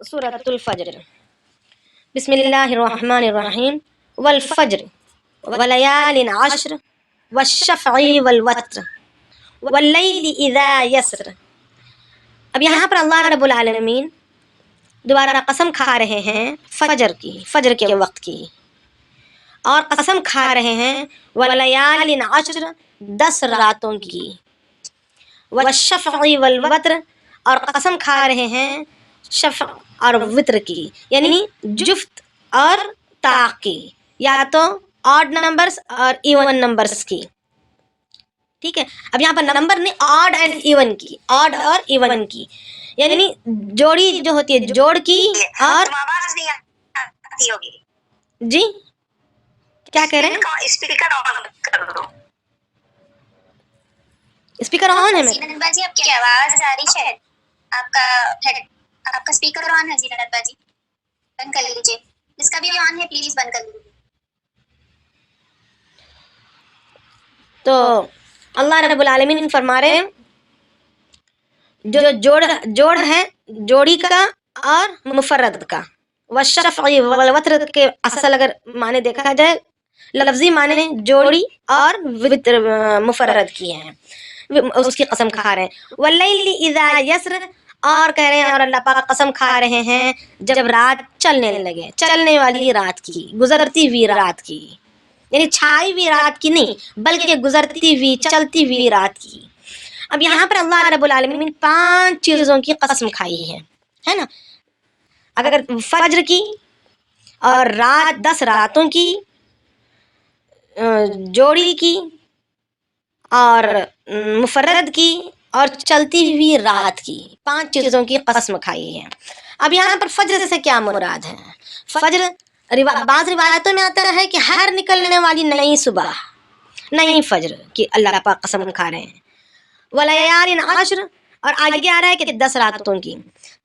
سورۃ الفجر۔ بسم اللہ الرحمن الرحیم۔ والفجر ولیال عشر والشفع والوتر واللیل اذا یسر۔ اب یہاں پر اللہ رب العالمین دوبارہ قسم کھا رہے ہیں فجر کی، فجر کے وقت کی، اور قسم کھا رہے ہیں ولیال عشر 10 راتوں کی، والشفع والوتر اور قسم کھا رہے ہیں شفع اور وطر کی، یعنی جفت اور طاق کی، یا تو آڈ نمبرز اور ایون نمبرز کی۔ ٹھیک ہے، اب یہاں پر نمبر نہیں، آڈ اینڈ ایون کی، آڈ اور ایون کی، یعنی جوڑی جو ہوتی ہے جوڑ کی، اور جی کیا کہہ رہے ہیں؟ اسپیکر آن کر دو۔ اسپیکر آن ہے میرا؟ زینت باجی آپ کی آواز آ رہی ہے، آپ کا اسپیکر آن ہے زینت باجی، بند کر لیجیے، جس کا بھی آن ہے پلیز بند کر لیجیے۔ تو اللہ رب العالمین فرما رہے ہیں جو جوڑ ہے جوڑی کا اور مفرد کا، والشفع والوتر کے اصل اگر معنی دیکھا جائے لفظی معنی جوڑی اور وطر مفرد کی ہیں، اس کی قسم کھا رہے ہیں۔ واللیل اذا یسر، اور کہہ رہے ہیں اور اللہ پاک قسم کھا رہے ہیں جب رات چلنے لگے، چلنے والی رات کی، گزرتی ہوئی رات کی، یعنی چھائی ہوئی رات کی نہیں بلکہ گزرتی ہوئی چلتی ہوئی رات کی۔ اب یہاں پر اللہ رب العالمین 5 چیزوں کی قسم کھائی ہے نا، اگر فجر کی اور 10 راتوں کی، جوڑی کی اور مفرد کی اور چلتی ہوئی رات کی، 5 چیزوں کی قسم کھائی ہے۔ اب یہاں پر فجر سے کیا مراد ہے؟ فجر بعض روایتوں میں آتا ہے کہ ہر نکلنے والی نئی صبح، نئی فجر کی اللہ پاک قسم کھا رہے ہیں۔ ولیال عشر، اور آگے آ رہا ہے کہ 10 راتوں کی۔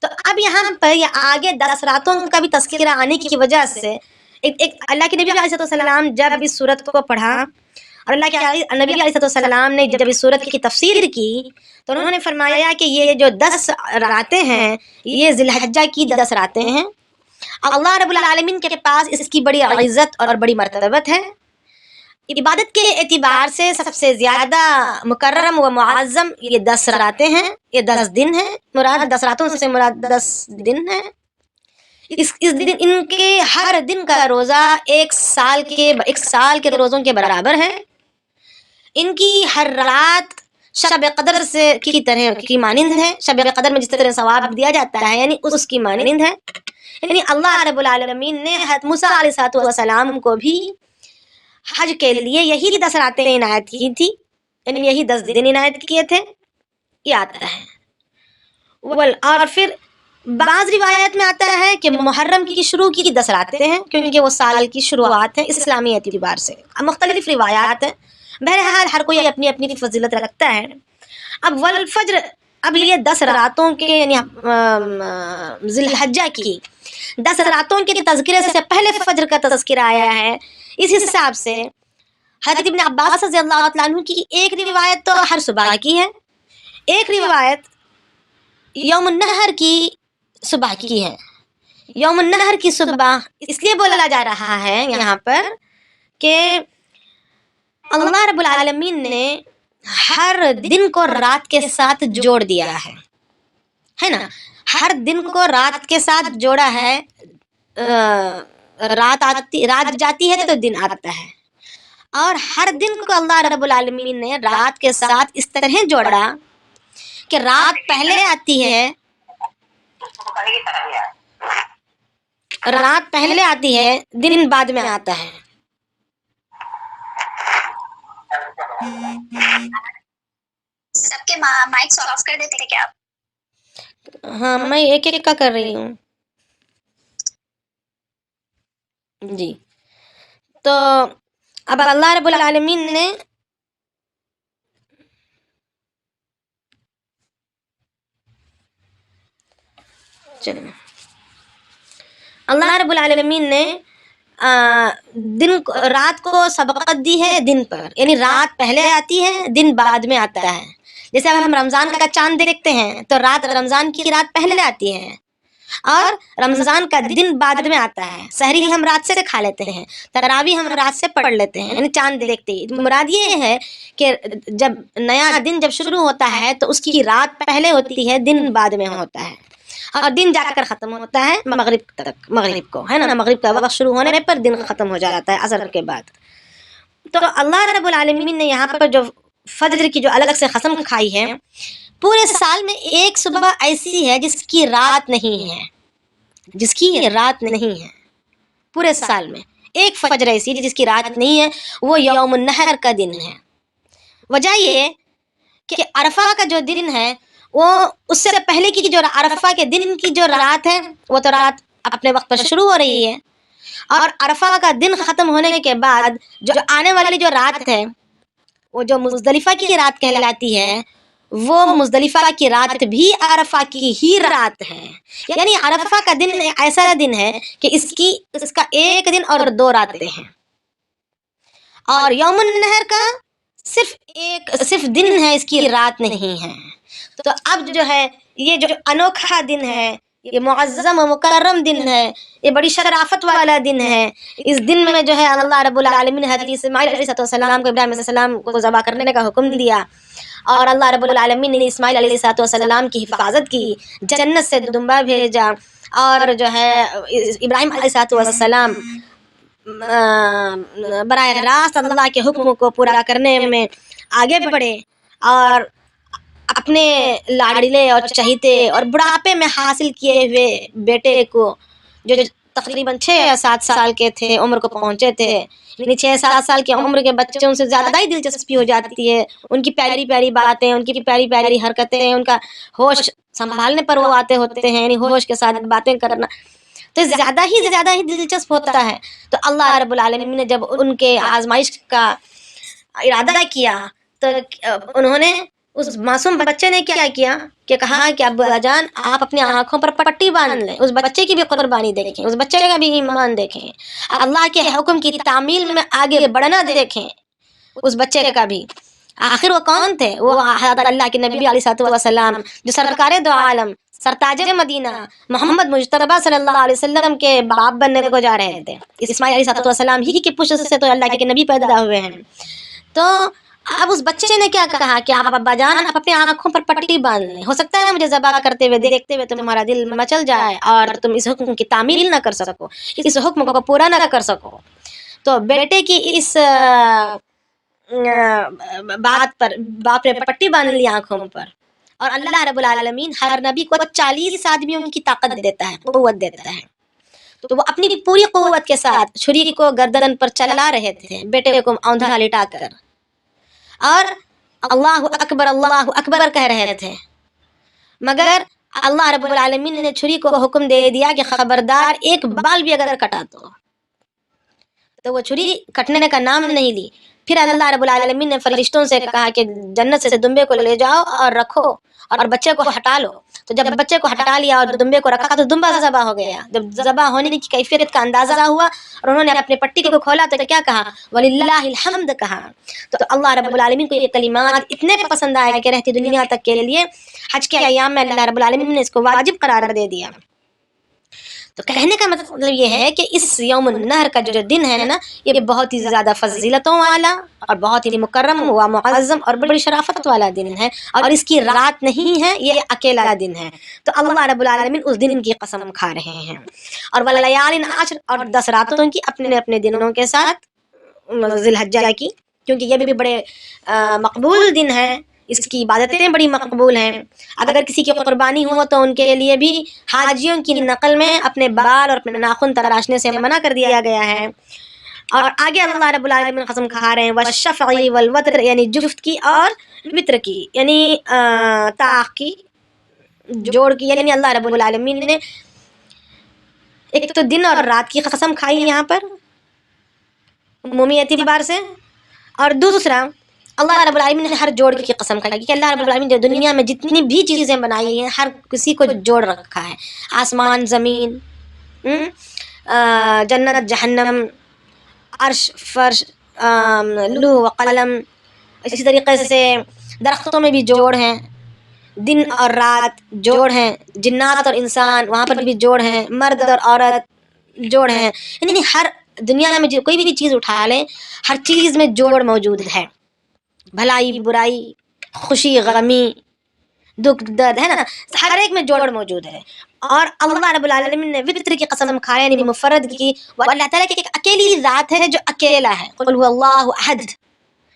تو اب یہاں پر یہ آگے 10 راتوں کا بھی تذکرہ آنے کی وجہ سے ایک اللہ کے نبی علیہ السلام جب اس سورت کو پڑھا اور اللہ کے نبی علیہ السلام نے جب اس سورت کی تفسیر کی تو انہوں نے فرمایا کہ یہ جو 10 راتیں ہیں یہ ذی الحجہ کی 10 راتیں ہیں، اللہ رب العالمین کے پاس اس کی بڑی عزت اور بڑی مرتبت ہے۔ عبادت کے اعتبار سے سب سے زیادہ مکرم و معظم یہ 10 راتیں ہیں، یہ 10 دن ہیں، مراد 10 راتوں سے مراد 10 دن ہیں۔ اس دن ان کے ہر دن کا روزہ ایک سال کے روزوں کے برابر ہے۔ ان کی ہر رات شب قدر کی طرح کی مانند ہے، شب قدر میں جس طرح ثواب دیا جاتا ہے یعنی اس کی مانند ہے۔ یعنی اللہ رب العالمین نے حضرت موسیٰ علیہ السلام کو بھی حج کے لیے یہی 10 راتیں عنایت کی تھی، یعنی یہی 10 دن عنایت کیے تھے، یہ آتا ہے۔ اور پھر بعض روایت میں آتا ہے کہ محرم کی شروع کی 10 راتیں ہیں کیونکہ وہ سال کی شروعات ہیں اسلامی اعتبار سے۔ اب مختلف روایات ہیں، بہرحال ہر کوئی اپنی اپنی فضیلت رکھتا ہے۔ اب والفجر، اب یہ 10 راتوں کے یعنی ذی الحجہ کی 10 راتوں کے تذکرے سے پہلے فجر کا تذکرہ آیا ہے۔ اس حساب سے حضرت ابن عباس رضی اللہ عنہ کی ایک روایت تو ہر صبح کی ہے، ایک روایت یوم النحر کی صبح کی ہے۔ یوم النحر کی صبح اس لیے بولا جا رہا ہے یہاں پر کہ اللہ رب العالمین نے ہر دن کو رات کے ساتھ جوڑ دیا ہے نا، ہر دن کو رات کے ساتھ جوڑا ہے، رات جاتی ہے تو دن آتا ہے، اور ہر دن کو اللہ رب العالمین نے رات کے ساتھ اس طرح جوڑا کہ رات پہلے آتی ہے، رات پہلے آتی ہے دن بعد میں آتا ہے۔ سب کے مائک آف کر دیتے کیا آپ؟ ہاں میں ایک ایک کا کر رہی ہوں جی۔ تو اب اللہ رب العالمین نے اللہ رب العالمین نے رات کو سبقت دی ہے دن پر، یعنی رات پہلے آتی ہے دن بعد میں آتا ہے۔ جیسے اب ہم رمضان کا چاند دیکھتے ہیں تو رمضان کی رات پہلے آتی ہے اور رمضان کا دن بعد میں آتا ہے، سحری ہم رات سے کھا لیتے ہیں، تراویح ہم رات سے پڑھ لیتے ہیں، یعنی چاند دیکھتے ہی۔ مراد یہ ہے کہ جب نیا دن جب شروع ہوتا ہے تو اس کی رات پہلے ہوتی ہے، دن بعد میں ہوتا ہے، اور دن جا کر ختم ہوتا ہے مغرب تک، مغرب کو ہے نا، مغرب کا وقت شروع ہونے پر دن ختم ہو جاتا ہے عصر کے بعد۔ تو اللہ رب العالمین نے یہاں پر جو فجر کی جو الگ سے قسم کھائی ہے، پورے سال میں ایک صبح ایسی ہے جس کی رات نہیں ہے، جس کی رات نہیں ہے، پورے سال میں ایک فجر ایسی جس کی رات نہیں ہے، وہ یوم النحر کا دن ہے۔ وجہ یہ کہ عرفہ کا جو دن ہے وہ اس سے پہلے کی جو عرفہ کے دن کی جو رات ہے وہ تو رات اپنے وقت پر شروع ہو رہی ہے، اور عرفہ کا دن ختم ہونے کے بعد جو آنے والی جو رات ہے وہ جو مزدلفہ کی رات کہلاتی ہے، وہ مزدلفہ کی رات بھی عرفہ کی ہی رات ہے، یعنی عرفہ کا دن ایسا دن ہے کہ اس کا ایک دن اور دو راتیں ہیں، اور یوم النحر کا صرف دن ہے، اس کی رات نہیں ہے۔ تو اب جو ہے یہ جو انوکھا دن ہے، یہ معظم و مکرم دن ہے، یہ بڑی شرافت والا دن ہے۔ اس دن میں جو ہے اللہ رب العالمین نے حضرت اسماعیل علیہ السلام کو ابراہیم علیہ السلام کو ذبح کرنے کا حکم دیا، اور اللہ رب العالمین نے اسماعیل علیہ السلام کی حفاظت کی، جنت سے دمبا بھیجا، اور جو ہے ابراہیم علیہ السلام براہ راست اللہ کے حکم کو پورا کرنے میں آگے بڑھے، اور اپنے لاڈلے اور چہیتے اور بڑھاپے میں حاصل کیے ہوئے بیٹے کو، جو تقریباً 6 یا 7 سال کے تھے، عمر کو پہنچے تھے، یعنی 6-7 سال کی عمر کے بچوں سے زیادہ ہی دلچسپی ہو جاتی ہے، ان کی پیاری پیاری باتیں، ان کی پیاری پیاری حرکتیں، ان کا ہوش سنبھالنے پر وہ آتے ہوتے ہیں، یعنی ہوش کے ساتھ باتیں کرنا تو زیادہ ہی دلچسپ ہوتا ہے۔ تو اللہ رب العالمین نے جب ان کے آزمائش کا ارادہ کیا تو انہوں نے اس معصوم بچے نے کیا کیا کہ کہا کہ ابا جان آپ اپنی آنکھوں پر پٹی باندھ لیں، اس بچے کی بھی قربانی دیکھیں، اس بچے کا بھی ایمان دیکھیں، اللہ کے حکم کی تعمیل میں آگے بڑھنا دیکھیں اس بچے کا بھی۔ آخر وہ کون تھے؟ وہ اللہ کے نبی علیہ السلام، جو سرکار دو عالم، سرتاج مدینہ محمد مجتبیٰ صلی اللہ علیہ وسلم کے باپ بننے کو جا رہے تھے۔ اسماعیل علیہ السلام ہی کی پشت سے تو اللہ کے نبی پیدا ہوئے ہیں۔ تو اب اس بچے نے کیا کہا کہ آپ ابا جان آپ اپنی آنکھوں پر پٹی باندھ لیں، ہو سکتا ہے مجھے ذبح کرتے ہوئے دیکھتے ہوئے تمہارا دل مچل جائے اور تم اس حکم کی تعمیل نہ کر سکو، اس حکم کو پورا نہ کر سکو۔ تو بیٹے کی اس بات پر باپ نے پٹی باندھ لی آنکھوں پر، اور اللہ رب العالمین ہر نبی کو 40 آدمیوں کی طاقت دیتا ہے، قوت دیتا ہے، تو وہ اپنی پوری قوت کے ساتھ چھری کو گردن پر چلا رہے تھے بیٹے کو اوندھا لٹا کر، اور اللہ اکبر کہہ رہے تھے، مگر اللہ رب العالمین نے چھری کو حکم دے دیا کہ خبردار ایک بال بھی اگر کٹا تو وہ چھری کٹنے کا نام نہیں لی۔ پھر اللہ رب العالمین نے فرشتوں سے کہا کہ جنت سے دمبے کو لے جاؤ اور رکھو، اور بچے کو ہٹا لو۔ تو جب بچے کو ہٹا لیا اور دمبے کو رکھا تو دمبا ذبح ہو گیا۔ جب ذبح ہونے کی کیفیت کا اندازہ ہوا اور انہوں نے اپنے پٹی کو کھولا تو کیا کہا؟ وَلِلَّهِ الْحَمْدُ کہا۔ تو اللہ رب العالمین کو یہ کلمات اتنے پسند آئے کہ رہتی دنیا تک کے لیے حج کے ایام میں اللہ رب العالمین نے اس کو واجب قرار دے دیا۔ تو کہنے کا مطلب یہ ہے کہ اس یوم النحر کا جو دن ہے نا، یہ بہت ہی زیادہ فضیلتوں والا اور بہت ہی مکرم و معظم اور بڑی شرافت والا دن ہے، اور اس کی رات نہیں ہے، یہ اکیلا دن ہے۔ تو اللہ رب العالمین اس دن کی قسم کھا رہے ہیں، اور وَلَيَالٍ عَشْرٍ اور 10 راتوں کی اپنے اپنے دنوں کے ساتھ ذی الحجہ کی، کیونکہ یہ بھی بڑے مقبول دن ہے، اس کی عبادتیں بڑی مقبول ہیں۔ اگر کسی کی قربانی ہو تو ان کے لیے بھی حاجیوں کی نقل میں اپنے بال اور اپنے ناخن تراشنے سے منع کر دیا گیا ہے۔ اور آگے اللہ رب العالمین قسم کھا رہے ہیں وَالشَّفْعِ وَالْوَتْرِ، یعنی جفت کی اور وطر کی، یعنی طاق کی، جوڑ کی، یعنی اللہ رب العالمین نے ایک تو دن اور رات کی قسم کھائی یہاں پر عمومی اعتبار سے، اور دوسرا اللہ رب العالمین نے ہر جوڑ کی قسم کھائی، کہ اللہ رب العالمین جو دنیا میں جتنی بھی چیزیں بنائی ہیں ہر کسی کو جوڑ رکھا ہے، آسمان زمین، جنت جہنم، عرش فرش، لوح و قلم، اسی طریقے سے درختوں میں بھی جوڑ ہیں، دن اور رات جوڑ ہیں، جنات اور انسان وہاں پر بھی جوڑ ہیں، مرد اور عورت جوڑ ہیں، یعنی ہر دنیا میں جو کوئی بھی چیز اٹھا لیں ہر چیز میں جوڑ موجود ہے، بھلائی برائی، خوشی غمی، دکھ درد، ہے نا، ہر ایک میں جوڑ موجود ہے۔ اور اللہ رب العالمین نے وطر کی قسم کھائی، یعنی مفرد کی، وہ اللہ تعالیٰ کی ایک اکیلی ذات ہے جو اکیلا ہے، قل هو اللہ احد،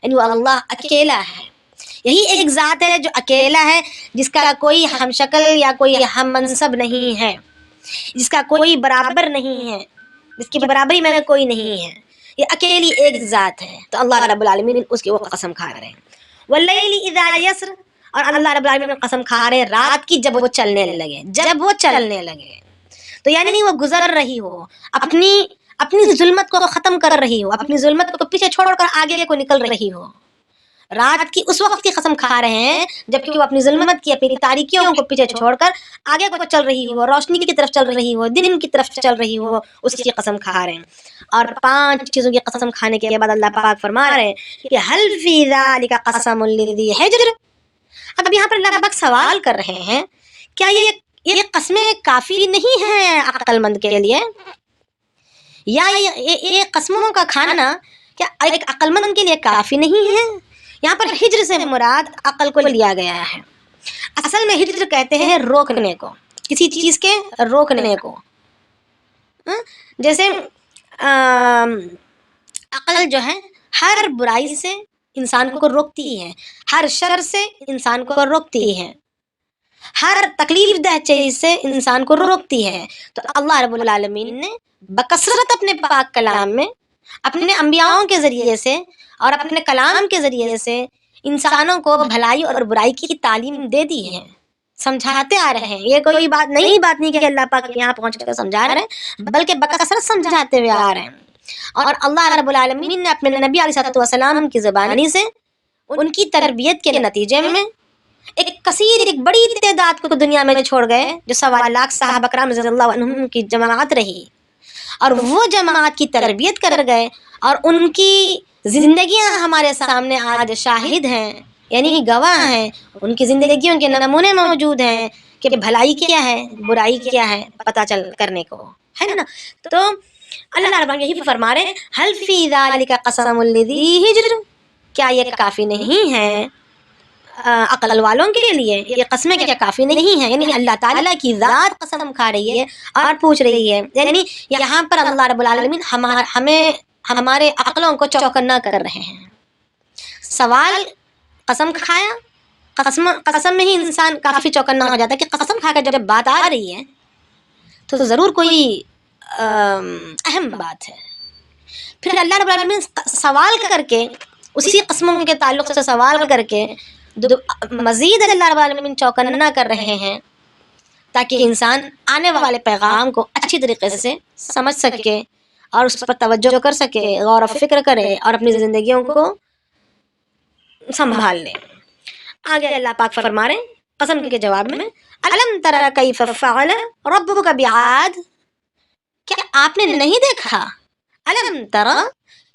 یعنی وہ اللہ اکیلا ہے، یہی ایک ذات ہے جو اکیلا ہے، جس کا کوئی ہم شکل یا کوئی ہم منصب نہیں ہے، جس کا کوئی برابر نہیں ہے، جس کی برابری میں کوئی نہیں ہے، یہ اکیلی ایک ذات ہے۔ تو اللہ رب العالمین اس کی وہ قسم کھا رہے ہیں، واللیل اذا یسر، اور اللہ رب العالمین قسم کھا رہے ہیں رات کی جب وہ چلنے لگے، جب وہ چلنے لگے، تو یعنی وہ گزر رہی ہو، اپنی ظلمت کو ختم کر رہی ہو، اپنی ظلمت کو پیچھے چھوڑ کر آگے کو نکل رہی ہو، رات کی اس وقت کی قسم کھا رہے ہیں جبکہ وہ اپنی ظلمت کی، اپنی تاریکیوں کو پیچھے چھوڑ کر آگے کو چل رہی ہو، روشنی کی طرف چل رہی ہو، دن کی طرف چل رہی ہو، اس کی قسم کھا رہے ہیں۔ اور 5 چیزوں کی قسم کھانے کے بعد اللہ پاک فرما رہے ہیں کہ حل فی ذلک قسم لذی حجر۔ اب یہاں پر اللہ پاک سوال کر رہے ہیں کیا یہ قسمیں کافی نہیں ہیں عقل مند کے لیے، یا یہ قسموں کا کھانا کیا ایک عقل مند کے لیے کافی نہیں ہے؟ یہاں پر ہجر سے مراد عقل کو لیا گیا ہے۔ اصل میں ہجر کہتے ہیں روکنے کو، کسی چیز کے روکنے کو، جیسے عقل جو ہے ہر برائی سے انسان کو روکتی ہے، ہر شر سے انسان کو روکتی ہے، ہر تکلیف دہ چیز سے انسان کو روکتی ہے۔ تو اللہ رب العالمین نے بکثرت اپنے پاک کلام میں اپنے انبیاؤں کے ذریعے سے اور اپنے کلام کے ذریعے سے انسانوں کو بھلائی اور برائی کی تعلیم دے دی ہے، سمجھاتے آ رہے ہیں۔ یہ کوئی بات نہیں کہ اللہ پاک یہاں پہنچ کر سمجھا رہے ہیں، بلکہ بکثرت سمجھاتے ہوئے آ رہے ہیں۔ اور اللہ رب العالمین نے اپنے نبی علیہ الصلوۃ والسلام کی زبانی سے ان کی تربیت کے نتیجے میں ایک بڑی تعداد کو دنیا میں چھوڑ گئے، جو 1.25 لاکھ صحابہ کرام رضی اللہ عنہم کی جماعت رہی، اور وہ جماعت کی تربیت کر گئے، اور ان کی زندگیاں ہمارے سامنے آج شاہد ہیں، یعنی گواہ ہیں، ان کی زندگیوں کے نمونے موجود ہیں کہ بھلائی کیا ہے، برائی کیا ہے، پتہ چل کرنے کو ہے نا۔ تو اللہ رب یہی فرما رہے ہیں حل فی ذلک قسم لذی حجر، کیا یہ کافی نہیں ہے عقل والوں کے لیے، یہ قسمیں کیا کافی نہیں ہیں؟ یعنی اللہ تعالیٰ کی ذات قسم کھا رہی ہے اور پوچھ رہی ہے، یعنی یہاں پر اللہ رب العالمین ہمیں ہمارے عقلوں کو چوکنا کر رہے ہیں۔ سوال قسم کھایا، قسم میں ہی انسان کافی چوکنا ہو جاتا ہے کہ قسم کھا کر جب بات آ رہی ہے تو ضرور کوئی اہم بات ہے۔ پھر اللہ رب العالمین سوال کر کے، اسی قسموں کے تعلق سے سوال کر کے مزید اللہ رب العالمین چوکنا کر رہے ہیں تاکہ انسان آنے والے پیغام کو اچھی طریقے سے سمجھ سکے اور اس پر توجہ کر سکے، غور و فکر کرے اور اپنی زندگیوں کو سنبھال لے۔ آگے اللہ پاک فرما رہے ہیں قسم کے جواب میں، الم تر کیف فعل ربک بعاد، کیا آپ نے نہیں دیکھا، الم تر،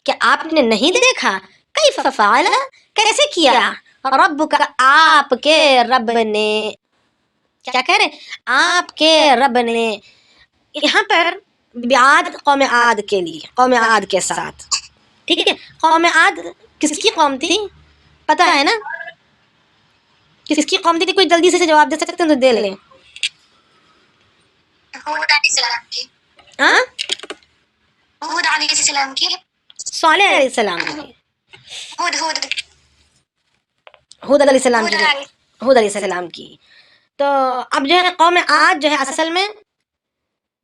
کیا آپ نے نہیں دیکھا، کیف فعل، کیسے کیا، ربک، آپ کے رب نے، کیا کہہ رہے، آپ کے رب نے، یہاں پر بعاد قوم عاد کے لیے، قوم عاد کے ساتھ، ٹھیک ہے۔ قوم عاد کس کی قوم تھی پتہ ہے نا، کس کی قوم تھی؟ کوئی جلدی سے جواب دے سکتے ہیں تو دے لیں۔ ہود علیہ السلام کی، ہاں، ہود علیہ السلام کی، صالح علیہ السلام کی، ہود ہود علیہ السلام کی، ہود علیہ السلام کی۔ تو اب جو ہے قوم عاد جو ہے اصل میں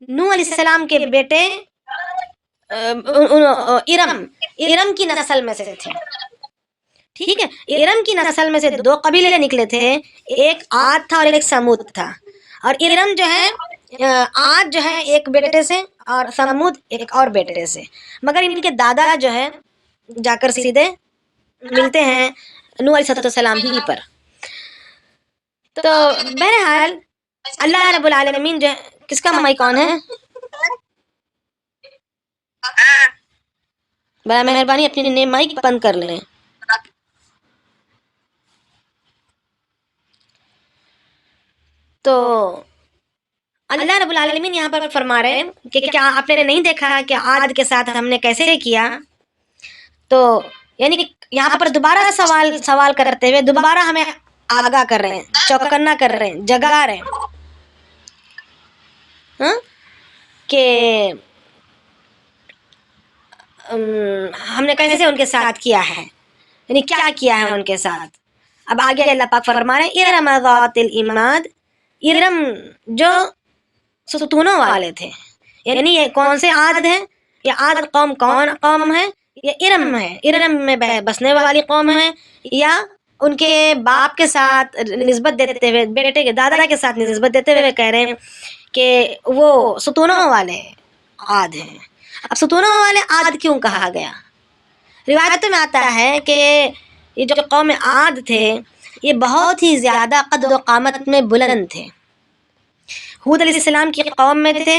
نوح علیہ السلام کے بیٹے ارم کی نسل میں سے تھے، ٹھیک ہے۔ ارم کی نسل میں سے 2 قبیلے نکلے تھے، ایک عاد تھا اور ایک سمود تھا، اور ارم جو ہے عاد جو ہے ایک بیٹے سے اور سمود ایک اور بیٹے سے، مگر ان کے دادا جو ہے جا کر سیدھے ملتے ہیں نوح علیہ السلام ہی پر۔ تو بہرحال اللہ رب العالمین جو ہے، کس کا مائی کون ہے؟ برائے مہربانی اپنی مائک بند کر لیں۔ تو اللہ رب العالمین یہاں پر فرما رہے ہیں کہ کیا آپ نے نہیں دیکھا کہ عاد کے ساتھ ہم نے کیسے کیا؟ تو یعنی کہ یہاں پر دوبارہ سوال کرتے ہوئے دوبارہ ہمیں آگاہ کر رہے ہیں، چوکنا کر رہے ہیں، جگا رہے ہیں کہ ہم نے کیسے ان کے ساتھ کیا ہے، یعنی کیا کیا ہے ان کے ساتھ۔ اب آگے اللہ پاک فرما رہے ہیں ارم ذات العماد، ارم جو ستونوں والے تھے، یعنی یہ کون سے عاد ہیں؟ یہ عاد قوم کون قوم ہے؟ یہ ارم ہے، ارم میں بسنے والی قوم ہے، یا ان کے باپ کے ساتھ نسبت دیتے ہوئے، بیٹے کے دادا کے ساتھ نسبت دیتے ہوئے کہہ رہے ہیں کہ وہ ستونوں والے عاد ہیں۔ اب ستونوں والے عاد کیوں کہا گیا؟ روایتوں میں آتا ہے کہ یہ جو قوم عاد تھے یہ بہت ہی زیادہ قد و قامت میں بلند تھے، ہود علیہ السلام کی قوم میں تھے،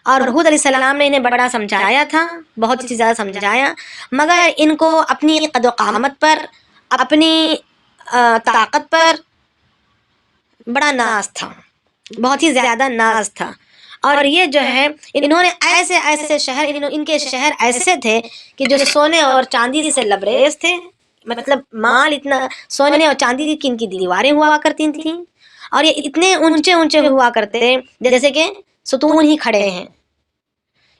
اور ہود علیہ السلام نے انہیں بڑا سمجھایا تھا، بہت ہی زیادہ سمجھایا، مگر ان کو اپنی قد و قامت پر، اپنی طاقت پر بڑا ناز تھا، بہت ہی زیادہ ناز تھا۔ اور یہ جو ہے انہوں نے ایسے شہر، ان کے شہر ایسے تھے کہ جو سونے اور چاندی سے لبریز تھے، مطلب مال اتنا سونے اور چاندی کی ان کی دیواریں ہوا کرتی تھیں، اور یہ اتنے اونچے اونچے ہوا کرتے جیسے کہ ستون ہی کھڑے ہیں۔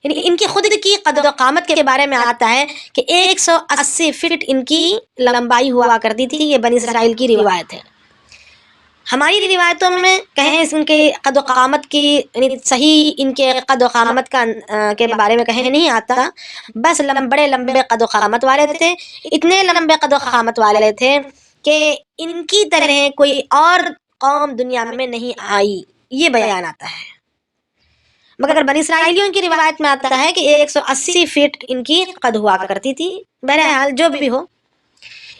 یعنی ان کی خود کی قد و قامت کے بارے میں آتا ہے کہ 180 فٹ ان کی لمبائی ہوا کرتی تھی۔ یہ بنی اسرائیل کی روایت ہے۔ ہماری روایتوں میں کہیں ان کے قد و قامت کی، یعنی صحیح ان کے قد و قامت کے بارے میں کہیں نہیں آتا، بس بڑے لمبے قد و قامت والے تھے، اتنے لمبے قد و قامت والے تھے کہ ان کی طرح کوئی اور قوم دنیا میں نہیں آئی، یہ بیان آتا ہے۔ مگر بنی اسرائیلیوں کی روایت میں آتا ہے کہ 180 فٹ ان کی قد ہوا کرتی تھی۔ بہرحال جو بھی ہو،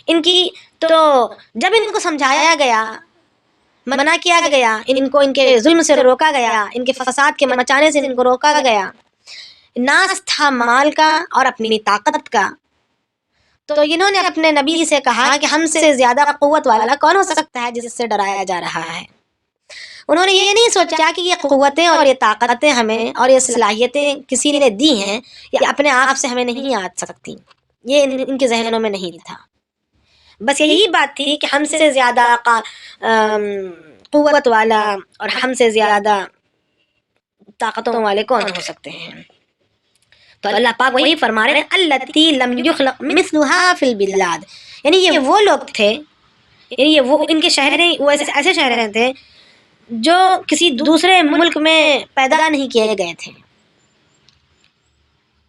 ان کی تو جب ان کو سمجھایا گیا، منع کیا گیا، ان کو ان کے ظلم سے روکا گیا، ان کے فساد کے مچانے سے ان کو روکا گیا، ناز تھا مال کا اور اپنی طاقت کا، تو انہوں نے اپنے نبی سے کہا کہ ہم سے زیادہ قوت والا کون ہو سکتا ہے جس سے ڈرایا جا رہا ہے۔ انہوں نے یہ نہیں سوچا کہ یہ قوتیں اور یہ طاقتیں ہمیں اور یہ صلاحیتیں کسی نے دی ہیں، یہ اپنے آپ سے ہمیں نہیں آ سکتی، یہ ان کے ذہنوں میں نہیں تھا۔ بس یہی بات تھی کہ ہم سے زیادہ قوت والا اور ہم سے زیادہ طاقتوں والے کون ہو سکتے ہیں؟ تو اللہ پاک وہی فرما رہے ہیں التی لم یخلق مثلها فی البلاد، یعنی یہ وہ لوگ تھے، یعنی یہ وہ ان کے شہر، وہ ایسے شہر تھے جو کسی دوسرے ملک میں پیدا نہیں کیے گئے تھے۔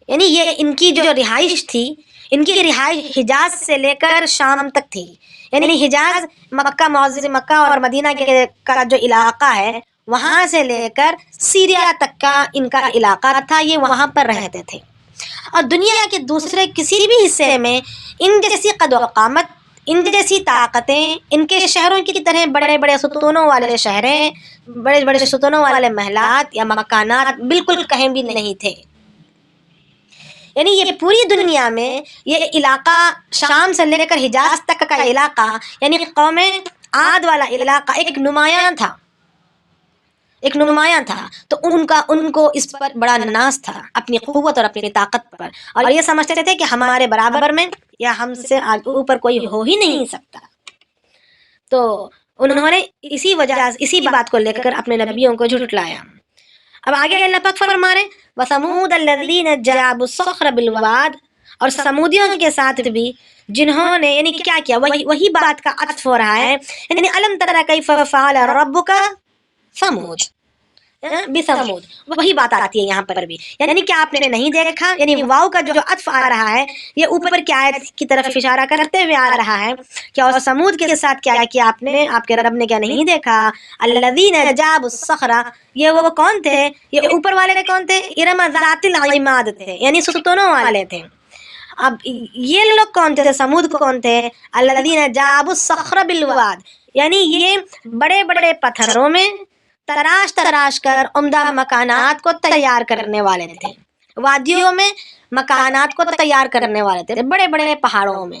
یعنی یہ ان کی جو رہائش تھی، ان کی رہائش حجاز سے لے کر شام تک تھی، یعنی حجاز مکہ، معظم مکہ اور مدینہ کا جو علاقہ ہے، وہاں سے لے کر سیریا تک کا ان کا علاقہ تھا، یہ وہاں پر رہتے تھے۔ اور دنیا کے دوسرے کسی بھی حصے میں ان جیسی قد و قامت، ان جیسی طاقتیں، ان کے شہروں کی طرح بڑے بڑے ستونوں والے شہریں، بڑے بڑے ستونوں والے محلات یا مکانات بالکل کہیں بھی نہیں تھے۔ یعنی یہ پوری دنیا میں یہ علاقہ، شام سے لے کر حجاز تک کا علاقہ، یعنی قوم عاد والا علاقہ ایک نمایاں تھا، ایک نمایاں تھا، تو ان کو اس پر بڑا ناز تھا، اپنی قوت اور اپنی طاقت پر، اور یہ سمجھتے تھے کہ ہمارے برابر میں یا ہم سے اوپر کوئی ہو ہی نہیں سکتا۔ تو انہوں نے اسی بات کو لے کر اپنے نبیوں کو جھٹلایا۔ اب آگے اللہ پاک فرما رہے وَثَمُودَ الَّذِينَ جَابُوا الصَّخْرَ بِالْوَادِ، اور سمودیوں کے ساتھ بھی جنہوں نے، یعنی کیا کیا، وہی بات کا عطف ہو رہا ہے، یعنی أَلَمْ تَرَ كَيْفَ فَعَلَ رَبُّكَ ثمود، بثمود، وہی بات آتی ہے یہاں پر بھی، یعنی کہ آپ نے نہیں دیکھا، یعنی واو کا جو عطف آ رہا ہے یہ اوپر کی آیت کی طرف اشارہ کرتے ہوئے آ رہا ہے کہ اور سمود کے ساتھ کیا کیا آپ نے، آپ کے رب نے کیا نہیں دیکھا؟ الذین جابوا الصخر، یہ وہ کون تھے؟ یہ اوپر والے کون تھے؟ ارم ذات العماد تھے، یعنی ستونوں والے تھے۔ اب یہ لوگ کون تھے؟ سمود کون تھے؟ الذین جابوا الصخر بالواد، یعنی یہ بڑے بڑے پتھروں میں تراش کر عمدہ مکانات کو تیار کرنے والے تھے، وادیوں میں مکانات کو تیار کرنے والے تھے، بڑے بڑے پہاڑوں میں،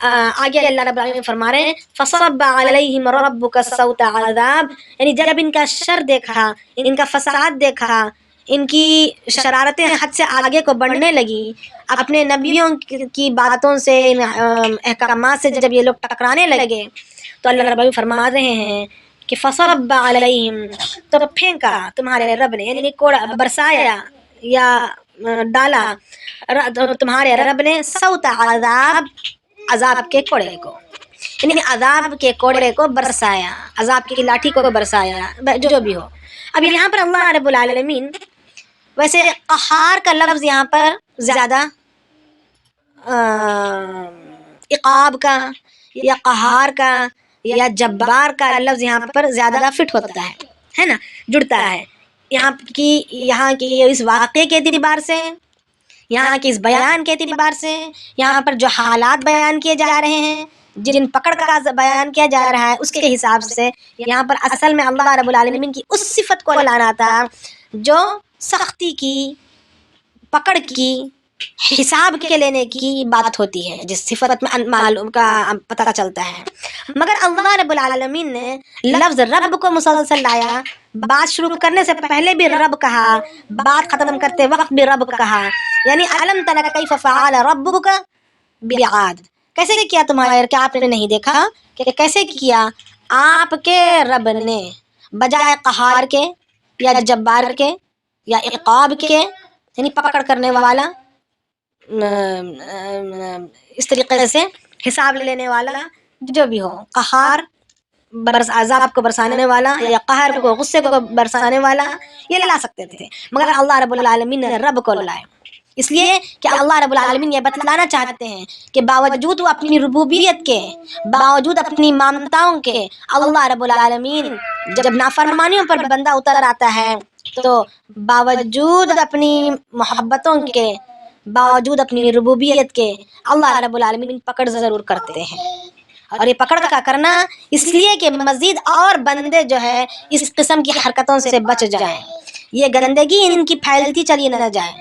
آگے اللہ رب العالمین فرما رہے ہیں فصب علیہم ربک صوت عذاب، یعنی جب ان کا شر دیکھا، ان کا فساد دیکھا، ان کی شرارتیں حد سے آگے کو بڑھنے لگی، اپنے نبیوں کی باتوں سے، احکامات سے جب یہ لوگ ٹکرانے لگے، تو اللہ رب العالمین فرما رہے ہیں کہ فصب علیہم، تو پھینکا تمہارے رب نے، یعنی کوڑا برسایا یا ڈالا تمہارے رب نے صوت عذاب، عذاب کے کوڑے کو، یعنی عذاب کے کوڑے کو برسایا، عذاب کی لاٹھی کو برسایا، جو بھی ہو۔ اب یہاں پر اللہ رب العالمین، ویسے قہار کا لفظ یہاں پر زیادہ عقاب کا یا قہار کا یا جبار کا لفظ یہاں پر زیادہ فٹ ہوتا ہے نا، جڑتا ہے یہاں کی اس واقعے کے اعتبار سے، یہاں کے اس بیان کے اعتبار سے، یہاں پر جو حالات بیان کیے جا رہے ہیں، جن پکڑ کا بیان کیا جا رہا ہے، اس کے حساب سے یہاں پر اصل میں اللہ رب العالمین کی اس صفت کو لانا تھا جو سختی کی، پکڑ کی، حساب کے لینے کی بات ہوتی ہے، جس صفت میں معلوم کا پتہ چلتا ہے۔ مگر اللہ رب العالمین نے لفظ رب کو مسلسل لایا، بات شروع کرنے سے پہلے بھی رب کہا، بات ختم کرتے وقت بھی رب کہا، یعنی علم تر کیف فعل ربک بعاد، کیسے کیا تمہارے، کیا آپ نے نہیں دیکھا کہ کیسے کیا آپ کے رب نے، بجائے قہار کے یا جبار کے یا عقاب کے، یعنی پکڑ کرنے والا، اس طریقے سے حساب لینے والا، جو بھی ہو، قہار عذاب کو برسانے والا یا قہر کو، غصے کو برسانے والا، یہ لا سکتے تھے، مگر اللہ رب العالمین نے رب کو لائے، اس لیے کہ اللہ رب العالمین یہ بتلانا چاہتے ہیں کہ باوجود وہ اپنی ربوبیت کے، باوجود اپنی مامتاؤں کے، اللہ رب العالمین جب نافرمانیوں پر بندہ اتر آتا ہے تو باوجود اپنی محبتوں کے، باوجود اپنی ربوبیت کے، اللہ رب العالمین پکڑ ضرور کرتے ہیں، اور یہ پکڑ کا کرنا اس لیے کہ مزید اور بندے جو ہے اس قسم کی حرکتوں سے بچ جائیں، یہ گندگی ان کی پھیلتی چلی نہ جائے،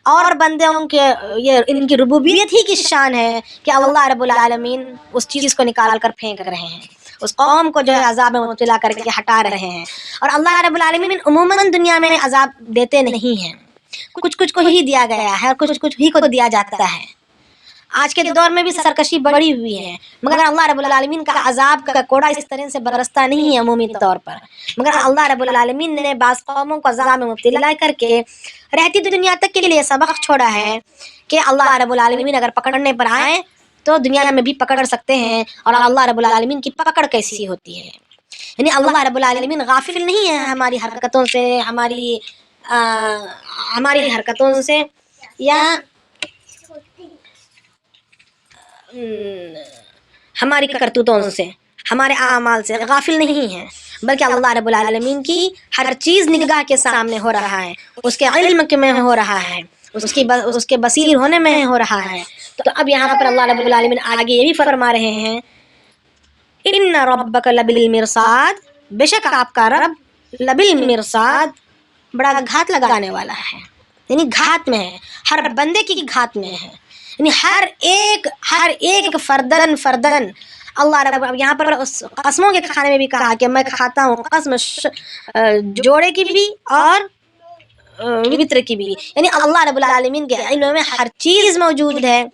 اور بندوں کے یہ ان کی ربوبیت ہی کی شان ہے کہ اللہ رب العالمین اس چیز کو نکال کر پھینک رہے ہیں، اس قوم کو جو ہے عذاب میں مبتلا کر کے ہٹا رہے ہیں، اور اللہ رب العالمین عموماً دنیا میں عذاب دیتے نہیں ہیں، کچھ کو ہی دیا گیا ہے، اور کچھ ہی کو دیا جاتا ہے۔ آج کے دور میں بھی سرکشی بڑی ہوئی ہے، مگر اللہ رب العالمین کا عذاب کا کوڑا اس طرح سے برستا نہیں ہے عمومی طور پر، مگر اللہ رب العالمین نے بعض قوموں کو عذاب میں مبتلا کر کے رہتی دنیا تک کے لیے سبق چھوڑا ہے کہ اللہ رب العالمین اگر پکڑنے پر آئے تو دنیا میں بھی پکڑ سکتے ہیں، اور اللہ رب العالمین کی پکڑ کیسی ہوتی ہے، یعنی اللہ رب العالمین غافل نہیں ہے ہماری حرکتوں سے، ہماری حرکتوں سے یا ہماری کرتوتوں سے، ہمارے اعمال سے غافل نہیں ہے، بلکہ اللہ رب العالمین کی ہر چیز نگاہ کے سامنے ہو رہا ہے، اس کے علم میں ہو رہا ہے، اس کے بصیر ہونے میں ہو رہا ہے۔ تو اب یہاں پر اللہ رب العالمین آگے یہ بھی فرما رہے ہیں ان ربک لبالمرصاد، بے شک آپ کا رب لبالمرصاد، بڑا گھات لگانے والا ہے، یعنی گھات میں ہے، ہر بندے کی گھات میں ہے، یعنی ہر ایک فردن اللہ رب، یہاں پر قسموں کے کھانے میں بھی کہا کہ میں کھاتا ہوں قسم جوڑے کی بھی اور وطر کی بھی، یعنی اللہ رب العالمین کے علم میں ہر چیز موجود ہے،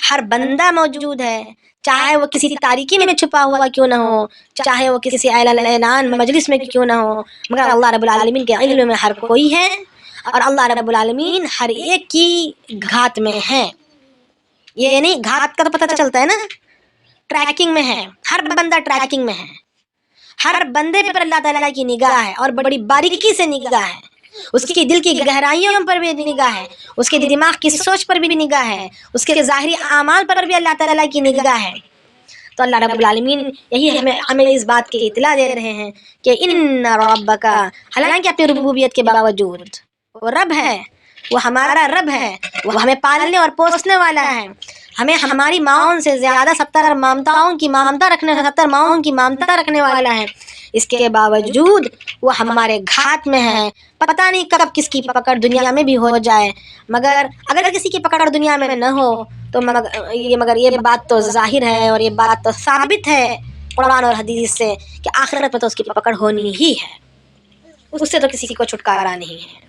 ہر بندہ موجود ہے، چاہے وہ کسی تاریکی میں چھپا ہوا کیوں نہ ہو، چاہے وہ کسی اعلان مجلس میں کیوں نہ ہو، مگر اللہ رب العالمین کے علم میں ہر کوئی ہے، اور اللہ رب العالمین ہر ایک کی گھات میں ہے۔ یہ یعنی گھات کا تو پتہ چلتا ہے نا، ٹریکنگ میں ہے، ہر بندہ ٹریکنگ میں ہے، ہر بندے پر اللہ تعالیٰ کی نگاہ ہے، اور بڑی باریکی سے نگاہ ہے، اس کی دل کی گہرائیوں پر بھی نگاہ ہے، اس کے دماغ کی سوچ پر بھی نگاہ ہے، اس کے ظاہری اعمال پر بھی اللہ تعالیٰ کی نگاہ ہے۔ تو اللہ رب العالمین یہی ہمیں اس بات کی اطلاع دے رہے ہیں کہ ان ربک، حالانکہ اپنی ربوبیت کے باوجود وہ رب ہے، وہ ہمارا رب ہے، وہ ہمیں پالنے اور پوسنے والا ہے، ہمیں ہماری ماؤں سے زیادہ 70 مامتاؤں کی مامتا رکھنے والا ہے، اس کے باوجود وہ ہمارے گھات میں ہے. پتہ نہیں کب کس کی پکڑ دنیا میں بھی ہو جائے، مگر اگر کسی کی پکڑ دنیا میں نہ ہو تو مگر یہ بات تو ظاہر ہے اور یہ بات تو ثابت ہے قرآن اور حدیث سے کہ آخرت میں تو اس کی پکڑ ہونی ہی ہے، اس سے تو کسی کو چھٹکارا نہیں ہے.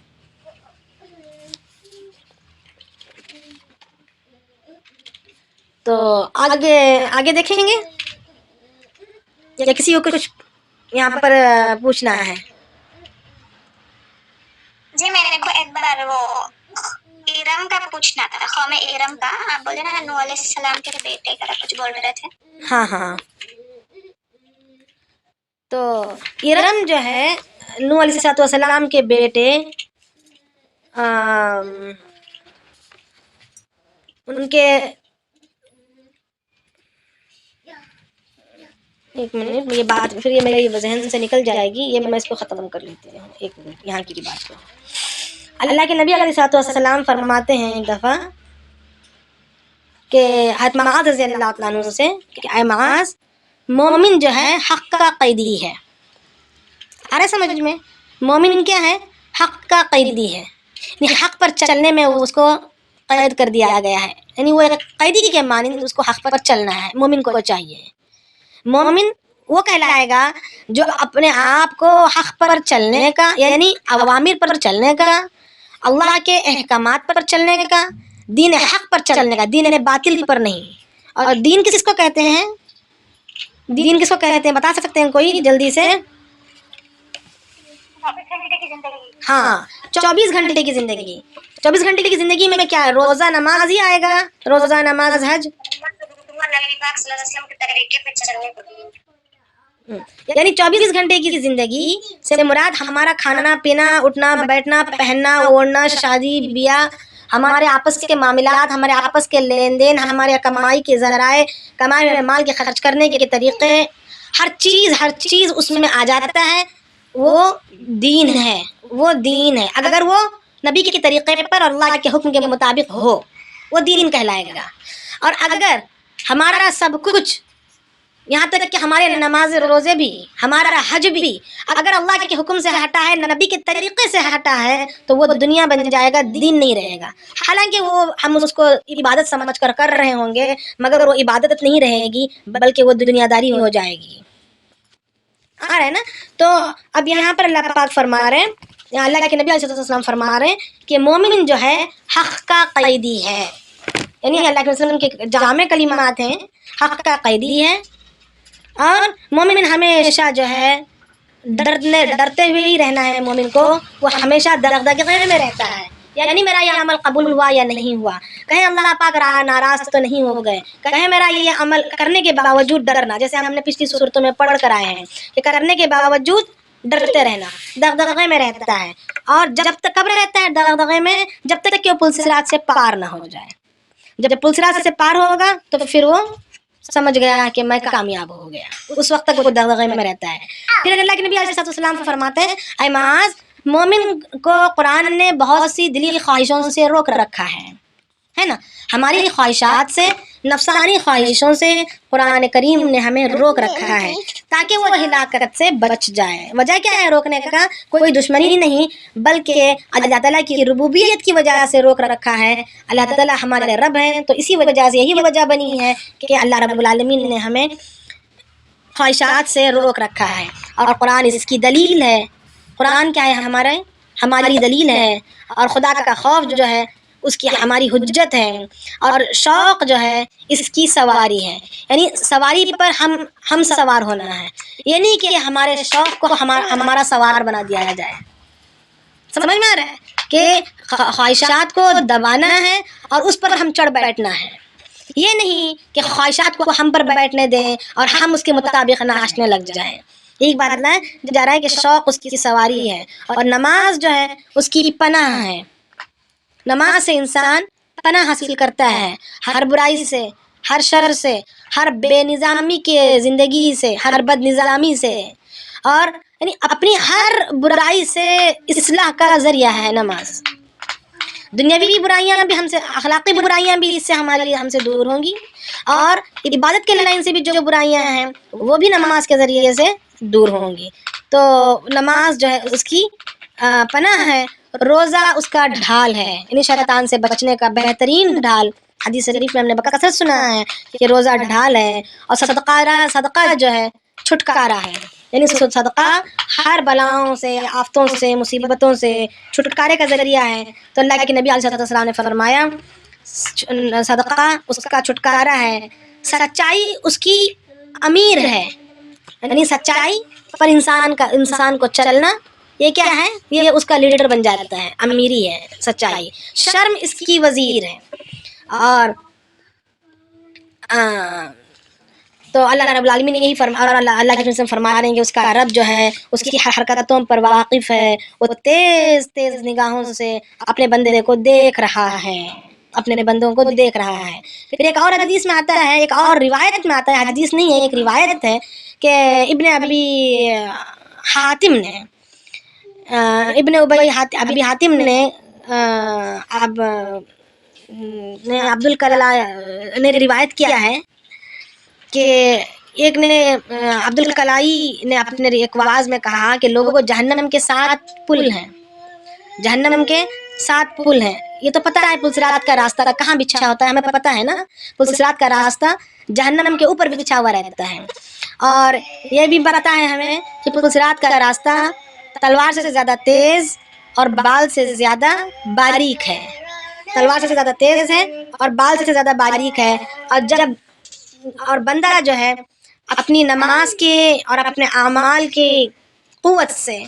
تو آگے دیکھیں گے یا کسی کو کچھ یہاں پر پوچھنا ہے؟ جی میرے کو ایک بار وہ ارم کا پوچھنا تھا، قوم ارم کا. آپ بولے نا نوح علیہ السلام کے بیٹے کا کچھ بول رہے تھے. ہاں ہاں. تو ارم جو ہے نوح علیہ السلام کے بیٹے ان کے ایک منٹ، یہ بات پھر یہ میرے ذہن سے نکل جائے گی، یہ میں اس کو ختم کر لیتی ہوں. ایک منٹ یہاں کی بات کو. اللہ کے نبی علیہ السلام فرماتے ہیں ایک دفعہ کہ حضرت معاذ رضی اللہ عنہ سے کہ اے معاذ، مومن جو ہے حق کا قیدی ہے. آ رہا سمجھ میں؟ مومن کیا ہے؟ حق کا قیدی ہے، یعنی حق پر چلنے میں اس کو قید کر دیا گیا ہے، یعنی وہ ایک قیدی کے مانند اس کو حق پر چلنا ہے. مومن کو چاہیے، مومن وہ کہلائے گا جو اپنے آپ کو حق پر چلنے کا، یعنی اوامر پر چلنے کا، اللہ کے احکامات پر چلنے کا، دین حق پر چلنے کا، دین باطل پر نہیں. اور دین کس کو کہتے ہیں؟ دین کس کو کہتے ہیں بتا سکتے ہیں کوئی جلدی سے؟ 24 گھنٹے کی زندگی. ہاں، 24 گھنٹے کی زندگی. 24 گھنٹے کی زندگی میں کیا ہے؟ روزہ نماز ہی آئے گا، روزہ نماز حج. نبی پاک صلی اللہ علیہ وسلم کے طریقے پہ چلنے کو، یعنی 24 گھنٹے کی زندگی سے مراد ہمارا کھانا پینا، اٹھنا بیٹھنا، پہننا اوڑھنا، شادی بیاہ، ہمارے آپس کے معاملات، ہمارے آپس کے لین دین، ہمارے کمائی کے ذرائع، کمائی میں مال کے خرچ کرنے کے طریقے، ہر چیز اس میں آ جاتا ہے. وہ دین ہے، وہ دین ہے. اگر وہ نبی کے طریقے پر اللہ کے حکم کے مطابق ہو وہ دین کہلائے گا. اور اگر ہمارا سب کچھ، یہاں تک کہ ہمارے نماز روزے بھی، ہمارا حج بھی، اگر اللہ کے حکم سے ہٹا ہے، نبی کے طریقے سے ہٹا ہے، تو وہ دنیا بن جائے گا، دین نہیں رہے گا. حالانکہ وہ ہم اس کو عبادت سمجھ کر رہے ہوں گے، مگر وہ عبادت نہیں رہے گی بلکہ وہ دنیا داری ہو جائے گی. آ رہا ہے نا؟ تو اب یہاں پر اللہ پاک فرما رہے ہیں، اللہ کے نبی علیہ السلام فرما رہے ہیں کہ مومن جو ہے حق کا قیدی ہے. یعنی اللہ کے وسلم کے جامع کلمات ہیں، حق کا قیدی ہے. اور مومن ہمیشہ جو ہے ڈرتے ہوئے ہی رہنا ہے. مومن کو وہ ہمیشہ دغدغے میں رہتا ہے، یعنی میرا یہ عمل قبول ہوا یا نہیں ہوا، کہیں اللہ پاک ناراض تو نہیں ہو گئے، کہیں میرا یہ عمل کرنے کے باوجود ڈرنا، جیسے ہم نے پچھلی صورتوں میں پڑھ کر آئے ہیں کہ کرنے کے باوجود ڈرتے رہنا، دغدغے میں رہتا ہے. اور جب تک کب رہتا ہے دغدغے میں؟ جب تک کہ وہ پل صراط سے پار نہ ہو جائے. جب پل صراط سے پار ہوگا تو پھر وہ سمجھ گیا کہ میں کامیاب ہو گیا، اس وقت تک وہ دغدغے میں رہتا ہے. پھر اللہ کے نبی علیہ السلام فرماتے ہیں اے معاذ، مومن کو قرآن نے بہت سی دلی خواہشوں سے روک رکھا ہے نا. ہماری خواہشات سے، نفسانی خواہشوں سے قرآن کریم نے ہمیں روک رکھا ہے تاکہ وہ ہلاکت سے بچ جائے. وجہ کیا ہے روکنے کا؟ کوئی دشمنی نہیں، بلکہ اللہ تعالیٰ کی ربوبیت کی وجہ سے روک رکھا ہے. اللہ تعالیٰ ہمارے رب ہیں، تو اسی وجہ سے، یہی وجہ بنی ہے کہ اللہ رب العالمین نے ہمیں خواہشات سے روک رکھا ہے. اور قرآن اس کی دلیل ہے. قرآن کیا ہے؟ ہماری دلیل ہے. اور خدا کا خوف جو ہے اس کی ہماری حجت ہے. اور شوق جو ہے اس کی سواری ہے، یعنی سواری پر ہم سوار ہونا ہے، یعنی کہ ہمارے شوق کو ہمارا سوار بنا دیا جائے. سمجھ میں آ رہا ہے کہ خواہشات کو دبانا ہے اور اس پر ہم چڑھ بیٹھنا ہے. یہ نہیں کہ خواہشات کو ہم پر بیٹھنے دیں اور ہم اس کے مطابق ناچنے لگ جائیں. ایک بات ہے جا رہا ہے کہ شوق اس کی سواری ہے اور نماز جو ہے اس کی پناہ ہے. نماز سے انسان پناہ حاصل کرتا ہے، ہر برائی سے، ہر شر سے، ہر بے نظامی کے زندگی سے، ہر بد نظامی سے، اور یعنی اپنی ہر برائی سے اصلاح کا ذریعہ ہے نماز. دنیاوی برائیاں بھی ہم سے، اخلاقی برائیاں بھی اس سے ہم سے دور ہوں گی، اور عبادت کے لائن سے بھی جو برائیاں ہیں وہ بھی نماز کے ذریعے سے دور ہوں گی. تو نماز جو ہے اس کی پناہ ہے، روزہ اس کا ڈھال ہے، یعنی شیطان سے بچنے کا بہترین ڈھال. حدیث شریف میں ہم نے بکثرت سنا ہے کہ روزہ ڈھال ہے، اور صدقہ جو ہے چھٹکارا ہے، یعنی صدقہ ہر بلاؤں سے، آفتوں سے، مصیبتوں سے چھٹکارے کا ذریعہ ہے. تو اللہ کے نبی علیہ السلام نے فرمایا صدقہ اس کا چھٹکارا ہے، سچائی اس کی امیر ہے، یعنی سچائی پر انسان کو چلنا یہ کیا ہے، یہ اس کا لیڈر بن جاتا ہے، امیری ہے سچائی. شرم اس کی وزیر ہے. اور تو اللہ رب العالمین نے یہی فرمایا، اور اللہ کے رسول فرما رہے ہیں کہ اس کا رب جو ہے اس کی حرکتوں پر واقف ہے، وہ تیز تیز نگاہوں سے اپنے بندے کو دیکھ رہا ہے، اپنے بندوں کو دیکھ رہا ہے. پھر ایک اور حدیث میں آتا ہے، ایک اور روایت میں آتا ہے، حدیث نہیں ہے ایک روایت ہے کہ ابن ابی حاتم نے ابی حاتم نے عبد الکلا نے روایت کیا ہے کہ ایک نے عبد الکلائی نے اپنے ایک واعظ میں کہا کہ لوگوں کو جہنم کے 7 پل ہیں، جہنم کے 7 پل ہیں. یہ تو پتہ ہے پل صراط کا راستہ کہاں بچھا ہوتا ہے، ہمیں پتہ ہے نا. پل صراط کا راستہ جہنم کے اوپر بچھا ہوا رہتا ہے. اور یہ بھی پتہ ہے ہمیں کہ پل صراط کا راستہ تلوار سے زیادہ تیز اور بال سے زیادہ باریک ہے. تلوار سے زیادہ تیز ہے اور بال سے زیادہ باریک ہے. اور بندہ جو ہے اپنی نماز کے اور اپنے اعمال کی قوت سے،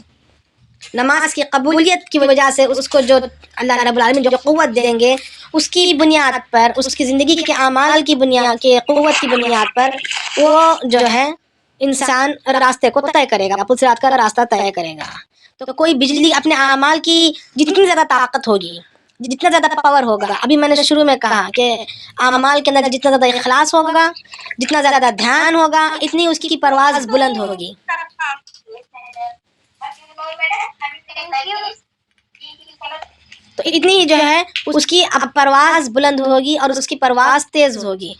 نماز کی قبولیت کی وجہ سے اس کو جو اللہ رب العالمین جو قوت دیں گے، اس کی بنیاد پر، اس کی زندگی کے اعمال کی بنیاد کے قوت کی بنیاد پر وہ جو ہے انسان راستے کو طے کرے گا، پل صراط کا راستہ طے کرے گا. تو کوئی بجلی اپنے اعمال کی جتنی زیادہ طاقت ہوگی، جتنا زیادہ پاور ہوگا، ابھی میں نے شروع میں کہا کہ اعمال کے اندر جتنا زیادہ اخلاص ہوگا، جتنا زیادہ دھیان ہوگا، اتنی اس کی پرواز بلند ہوگی. تو اتنی جو ہے اس کی پرواز بلند ہوگی اور اس کی پرواز تیز ہوگی.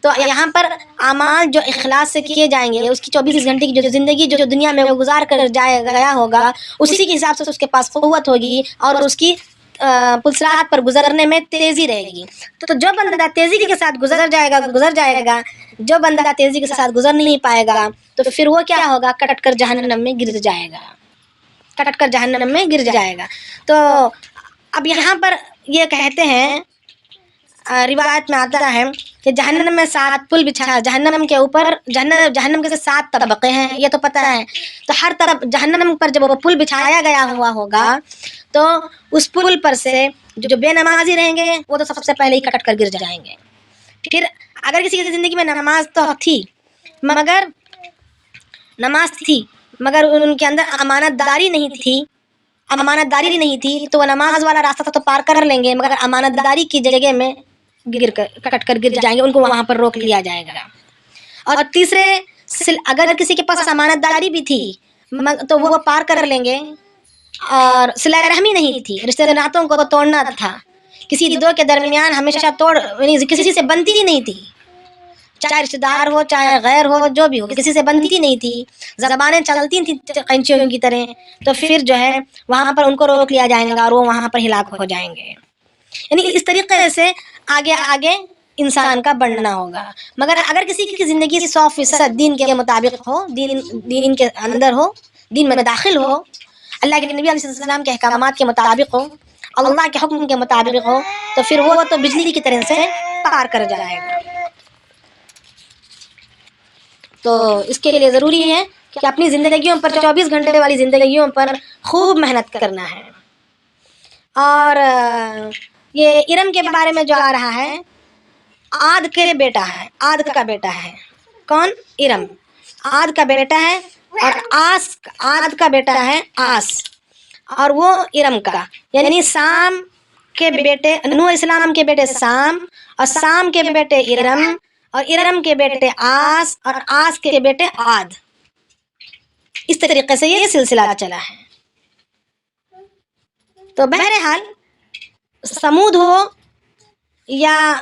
تو یہاں پر اعمال جو اخلاص سے کیے جائیں گے، اس کی 24 گھنٹے کی جو زندگی جو دنیا میں وہ گزار کر گیا ہوگا، اسی کے حساب سے اس کے پاس قوت ہوگی اور اس کی پل صراط پر گزرنے میں تیزی رہے گی. تو جو بندہ تیزی کے ساتھ گزر جائے گا، جو بندہ تیزی کے ساتھ گزر نہیں پائے گا تو پھر وہ کیا ہوگا، کٹٹ کر جہنم میں گر جائے گا، کٹٹ کر جہنم میں گر جائے گا. تو اب یہاں پر یہ کہتے ہیں، روایت میں آتا ہے کہ جہنم میں 7 پل بچھا، جہنم کے اوپر جہنم کے 7 طبقے ہیں، یہ تو پتہ ہے. تو ہر طرف جہنم پر جب وہ پل بچھایا گیا ہوا ہوگا تو اس پل پر سے جو بے نمازی رہیں گے وہ تو سب سے پہلے ہی کٹٹ کر گر جائیں گے. پھر اگر کسی کی زندگی میں نماز تو تھی مگر ان کے اندر امانت داری نہیں تھی تو وہ نماز والا راستہ تو پار کر لیں گے، مگر امانت داری کی جگہ میں کٹٹ کر گر جائیں گے، ان کو وہاں پر روک لیا جائے گا. اور تیسرے، اگر کسی کے پاس امانت داری بھی تھی تو وہ پار کر لیں گے. اور صلہ رحمی نہیں تھی، رشتے ناطوں کو توڑنا تھا، کسی دو کے درمیان ہمیشہ کسی سے بنتی ہی نہیں تھی، چاہے رشتے دار ہو چاہے غیر ہو، جو بھی ہو، کسی سے بنتی ہی نہیں تھی، زبانیں چلتی تھیں قینچیوں کی طرح. تو پھر جو ہے وہاں پر ان کو روک لیا جائے گا اور وہ وہاں پر ہلاک ہو جائیں گے. یعنی اس طریقے سے آگے انسان کا بڑھنا ہوگا. مگر اگر کسی کی زندگی 100% دین کے مطابق ہو، دین کے اندر ہو، دین میں داخل ہو، اللہ کے نبی علیہ السلام کے احکامات کے مطابق ہو، اللہ کے حکم کے مطابق ہو، تو پھر وہ تو بجلی کی طرح سے پار کر جائے گا. تو اس کے لیے ضروری ہے کہ اپنی زندگیوں پر، 24 گھنٹے والی زندگیوں پر خوب محنت کرنا ہے. اور یہ ارم کے بارے میں جو آ رہا ہے، عاد کا بیٹا ہے. کون؟ ارم. عاد کا بیٹا ہے، اور عاد کا بیٹا ہے آس، اور وہ ارم کا، یعنی سام کے بیٹے، نوح اسلام کے بیٹے سام، اور سام کے بیٹے ارم، اور ارم کے بیٹے آس، اور آس کے بیٹے عاد. اس طریقے سے یہ سلسلہ چلا ہے. تو بہرحال سمود ہو یا